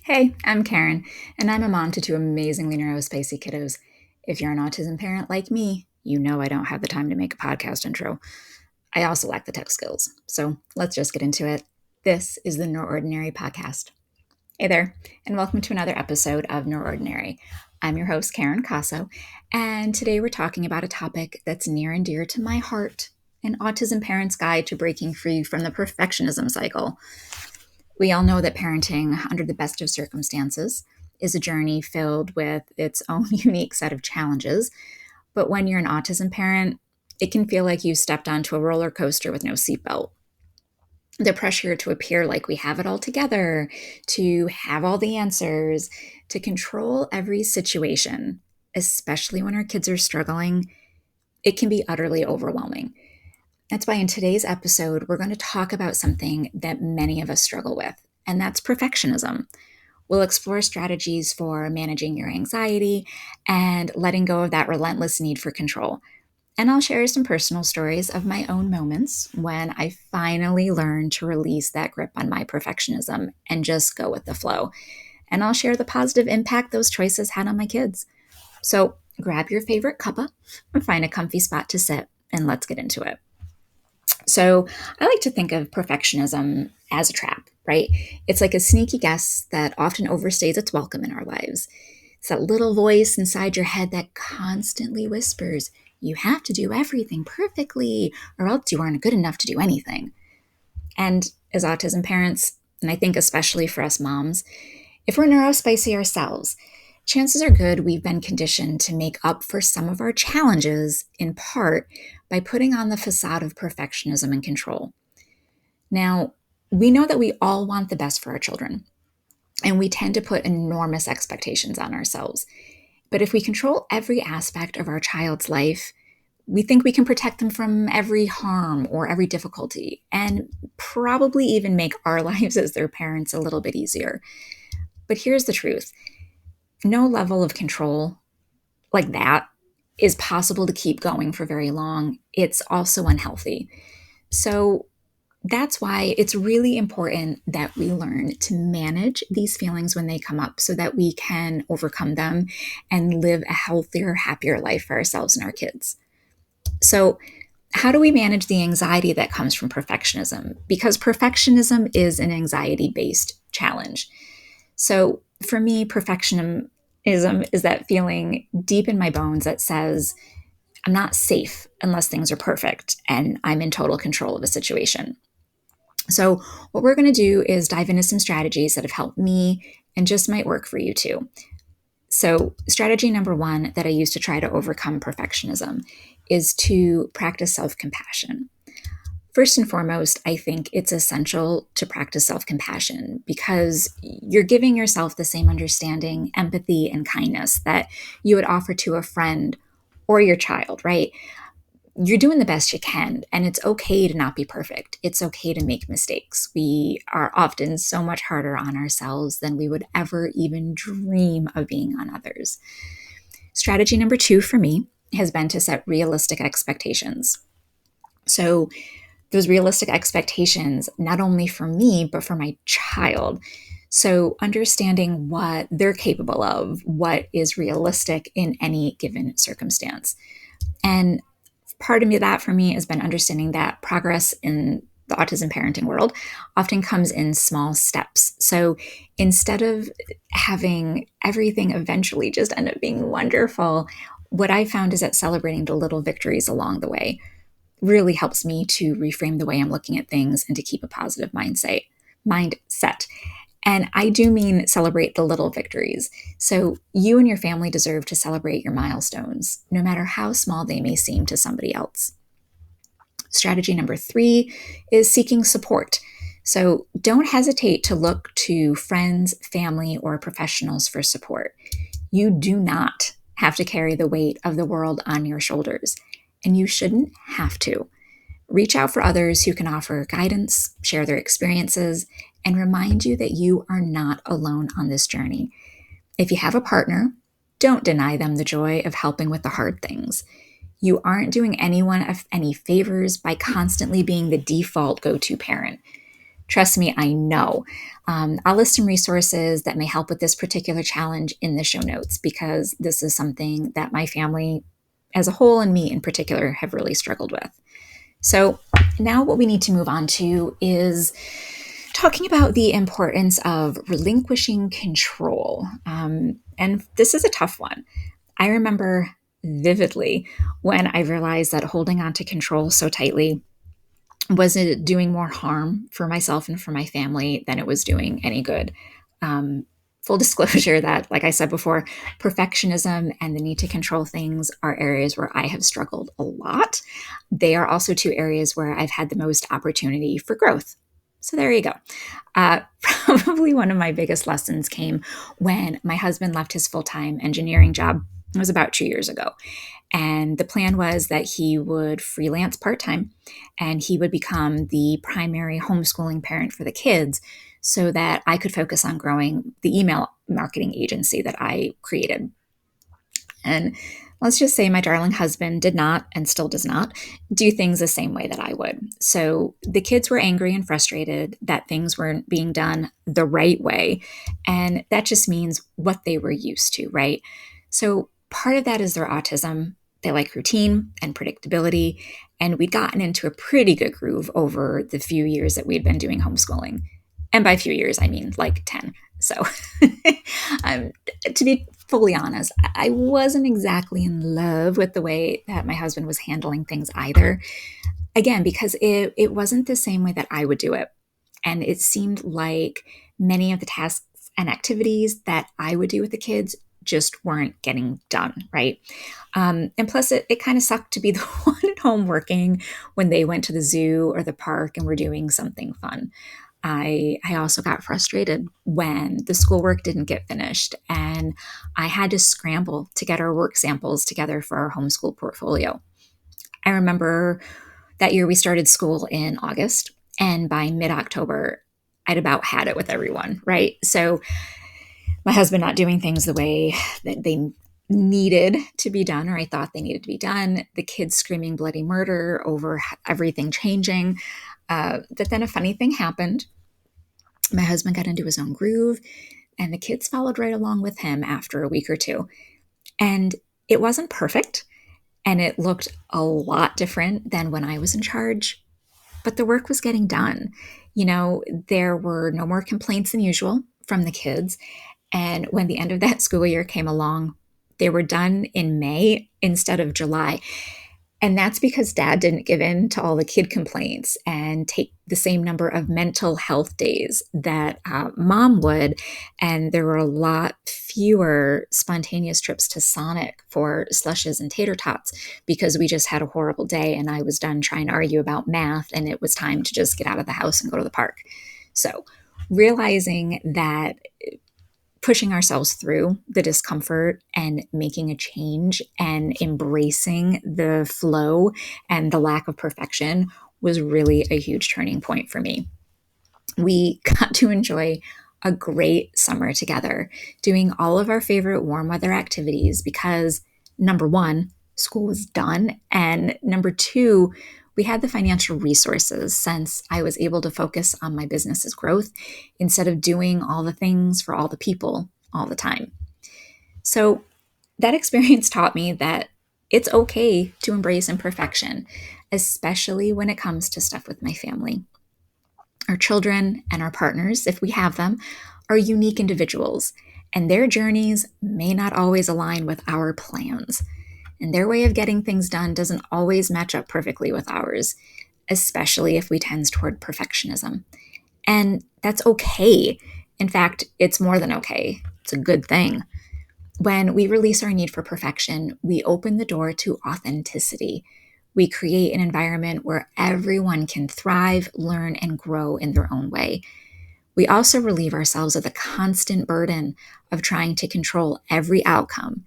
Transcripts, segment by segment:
Hey, I'm Karen, and I'm a mom to two amazingly neurospicy kiddos. If you're an autism parent like me, you know I don't have the time to make a podcast intro. I also lack the tech skills. So let's just get into it. This is the NeurOrdinary podcast. Hey there, and welcome to another episode of NeurOrdinary. I'm your host, Karen Casso, and today we're talking about a topic that's near and dear to my heart: an autism parent's guide to breaking free from the perfectionism cycle. We all know that parenting under the best of circumstances is a journey filled with its own unique set of challenges. But when you're an autism parent, it can feel like you stepped onto a roller coaster with no seatbelt. The pressure to appear like we have it all together, to have all the answers, to control every situation, especially when our kids are struggling, it can be utterly overwhelming. That's why in today's episode, we're going to talk about something that many of us struggle with, and that's perfectionism. We'll explore strategies for managing your anxiety and letting go of that relentless need for control. And I'll share some personal stories of my own moments when I finally learned to release that grip on my perfectionism and just go with the flow. And I'll share the positive impact those choices had on my kids. So grab your favorite cuppa and find a comfy spot to sit, and let's get into it. So I like to think of perfectionism as a trap, right? It's like a sneaky guest that often overstays its welcome in our lives. It's that little voice inside your head that constantly whispers, you have to do everything perfectly, or else you aren't good enough to do anything. And as autism parents, and I think especially for us moms, if we're neurospicy ourselves, chances are good we've been conditioned to make up for some of our challenges in part by putting on the facade of perfectionism and control. Now, we know that we all want the best for our children, and we tend to put enormous expectations on ourselves. But if we control every aspect of our child's life, we think we can protect them from every harm or every difficulty, and probably even make our lives as their parents a little bit easier. But here's the truth: no level of control like that is possible to keep going for very long. It's also unhealthy. So that's why it's really important that we learn to manage these feelings when they come up so that we can overcome them and live a healthier, happier life for ourselves and our kids. So, how do we manage the anxiety that comes from perfectionism? Because perfectionism is an anxiety based challenge. So, for me, perfectionism is that feeling deep in my bones that says, I'm not safe unless things are perfect and I'm in total control of a situation. So, what we're going to do is dive into some strategies that have helped me and just might work for you too. So, strategy number one that I use to try to overcome perfectionism is to practice self compassion. First and foremost, I think it's essential to practice self compassion because you're giving yourself the same understanding, empathy, and kindness that you would offer to a friend or your child, right? You're doing the best you can, and it's okay to not be perfect. It's okay to make mistakes. We are often so much harder on ourselves than we would ever even dream of being on others. Strategy number two for me has been to set realistic expectations. So, those realistic expectations, not only for me, but for my child. So, understanding what they're capable of, what is realistic in any given circumstance. And part of that for me has been understanding that progress in the autism parenting world often comes in small steps. So instead of having everything eventually just end up being wonderful, what I found is that celebrating the little victories along the way really helps me to reframe the way I'm looking at things and to keep a positive mindset. And I do mean celebrate the little victories. So you and your family deserve to celebrate your milestones, no matter how small they may seem to somebody else. Strategy number three is seeking support. So don't hesitate to look to friends, family, or professionals for support. You do not have to carry the weight of the world on your shoulders, and you shouldn't have to. Reach out for others who can offer guidance, share their experiences, and remind you that you are not alone on this journey. If you have a partner, don't deny them the joy of helping with the hard things. You aren't doing anyone any favors by constantly being the default go-to parent. Trust me, I know. I'll list some resources that may help with this particular challenge in the show notes because this is something that my family as a whole and me in particular have really struggled with. So now what we need to move on to is talking about the importance of relinquishing control. And this is a tough one. I remember vividly when I realized that holding on to control so tightly was it doing more harm for myself and for my family than it was doing any good. Full disclosure that, like I said before, perfectionism and the need to control things are areas where I have struggled a lot. They are also two areas where I've had the most opportunity for growth. So there you go. Probably one of my biggest lessons came when my husband left his full-time engineering job. It was about 2 years ago. And the plan was that he would freelance part time and he would become the primary homeschooling parent for the kids so that I could focus on growing the email marketing agency that I created. And let's just say my darling husband did not and still does not do things the same way that I would. So the kids were angry and frustrated that things weren't being done the right way. And that just means what they were used to, right? So part of that is their autism. They like routine and predictability. And we'd gotten into a pretty good groove over the few years that we'd been doing homeschooling. And by few years, I mean like 10. So to be fully honest, I wasn't exactly in love with the way that my husband was handling things either. Again, because it wasn't the same way that I would do it. And it seemed like many of the tasks and activities that I would do with the kids just weren't getting done, right? And plus, it kind of sucked to be the one at home working when they went to the zoo or the park and were doing something fun. I also got frustrated when the schoolwork didn't get finished and I had to scramble to get our work samples together for our homeschool portfolio. I remember that year we started school in August, and by mid-October, I'd about had it with everyone, right? So my husband not doing things the way that they needed to be done, or I thought they needed to be done, the kids screaming bloody murder over everything changing. But then a funny thing happened. My husband got into his own groove, and the kids followed right along with him after a week or two. And it wasn't perfect, and it looked a lot different than when I was in charge, but the work was getting done. There were no more complaints than usual from the kids. And when the end of that school year came along, they were done in May instead of July. And that's because dad didn't give in to all the kid complaints and take the same number of mental health days that mom would. And there were a lot fewer spontaneous trips to Sonic for slushes and tater tots because we just had a horrible day and I was done trying to argue about math and it was time to just get out of the house and go to the park. So realizing that pushing ourselves through the discomfort and making a change and embracing the flow and the lack of perfection was really a huge turning point for me. We got to enjoy a great summer together, doing all of our favorite warm weather activities because, number one, school was done, and number two, we had the financial resources since I was able to focus on my business's growth instead of doing all the things for all the people all the time. So that experience taught me that it's okay to embrace imperfection, especially when it comes to stuff with my family. Our children and our partners, if we have them, are unique individuals, and their journeys may not always align with our plans. And their way of getting things done doesn't always match up perfectly with ours, especially if we tend toward perfectionism. And that's okay. In fact, it's more than okay. It's a good thing. When we release our need for perfection, we open the door to authenticity. We create an environment where everyone can thrive, learn, and grow in their own way. We also relieve ourselves of the constant burden of trying to control every outcome.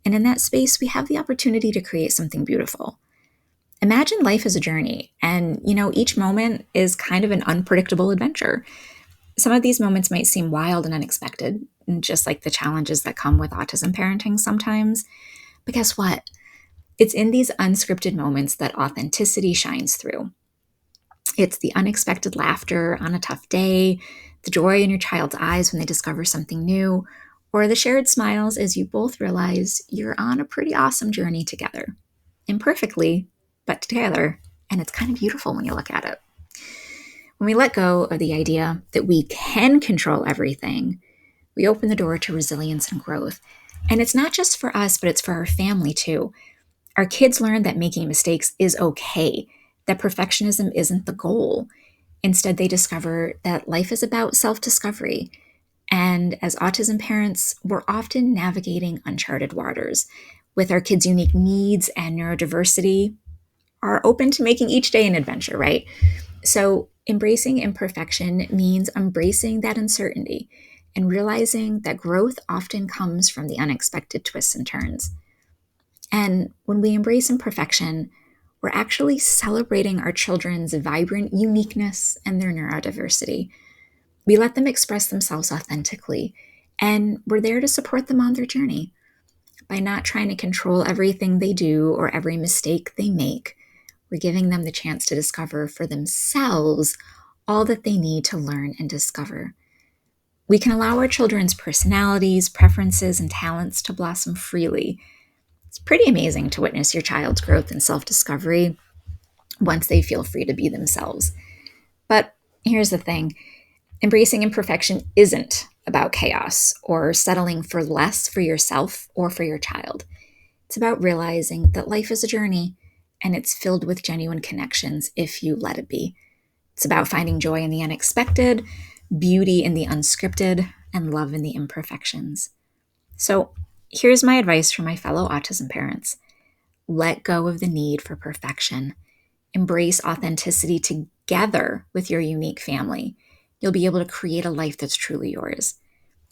And in that space, we have the opportunity to create something beautiful. Imagine life as a journey, and each moment is kind of an unpredictable adventure. Some of these moments might seem wild and unexpected, just like the challenges that come with autism parenting sometimes. But guess what? It's in these unscripted moments that authenticity shines through. It's the unexpected laughter on a tough day, the joy in your child's eyes when they discover something new, or the shared smiles as you both realize you're on a pretty awesome journey together. Imperfectly, but together, and it's kind of beautiful when you look at it. When we let go of the idea that we can control everything, we open the door to resilience and growth. And it's not just for us, but it's for our family too. Our kids learn that making mistakes is okay, that perfectionism isn't the goal. Instead, they discover that life is about self discovery. And as autism parents, we're often navigating uncharted waters. With our kids' unique needs and neurodiversity, are open to making each day an adventure, right? So, embracing imperfection means embracing that uncertainty and realizing that growth often comes from the unexpected twists and turns. And when we embrace imperfection, we're actually celebrating our children's vibrant uniqueness and their neurodiversity. We let them express themselves authentically, and we're there to support them on their journey. By not trying to control everything they do or every mistake they make, we're giving them the chance to discover for themselves all that they need to learn and discover. We can allow our children's personalities, preferences, and talents to blossom freely. It's pretty amazing to witness your child's growth and self-discovery once they feel free to be themselves. But here's the thing. Embracing imperfection isn't about chaos or settling for less for yourself or for your child. It's about realizing that life is a journey and it's filled with genuine connections if you let it be. It's about finding joy in the unexpected, beauty in the unscripted, and love in the imperfections. So here's my advice for my fellow autism parents. Let go of the need for perfection. Embrace authenticity together with your unique family. You'll be able to create a life that's truly yours.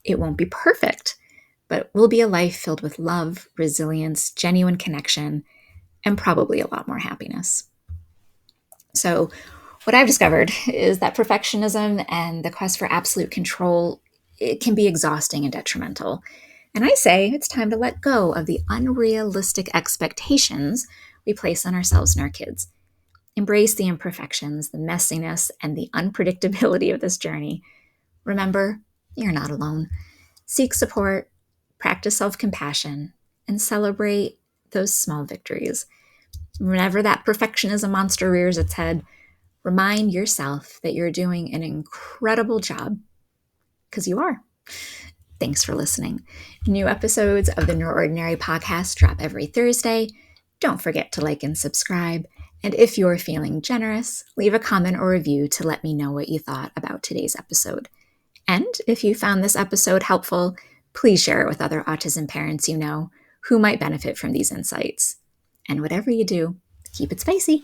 It won't be perfect, but will be a life filled with love, resilience, genuine connection, and probably a lot more happiness. So, what I've discovered is that perfectionism and the quest for absolute control, it can be exhausting and detrimental. And I say it's time to let go of the unrealistic expectations we place on ourselves and our kids. Embrace the imperfections, the messiness, and the unpredictability of this journey. Remember, you're not alone. Seek support, practice self-compassion, and celebrate those small victories. Whenever that perfectionism monster rears its head, remind yourself that you're doing an incredible job, because you are. Thanks for listening. New episodes of the NeurOrdinary podcast drop every Thursday. Don't forget to like and subscribe. And if you're feeling generous, leave a comment or review to let me know what you thought about today's episode. And if you found this episode helpful, please share it with other autism parents you know who might benefit from these insights. And whatever you do, keep it spicy.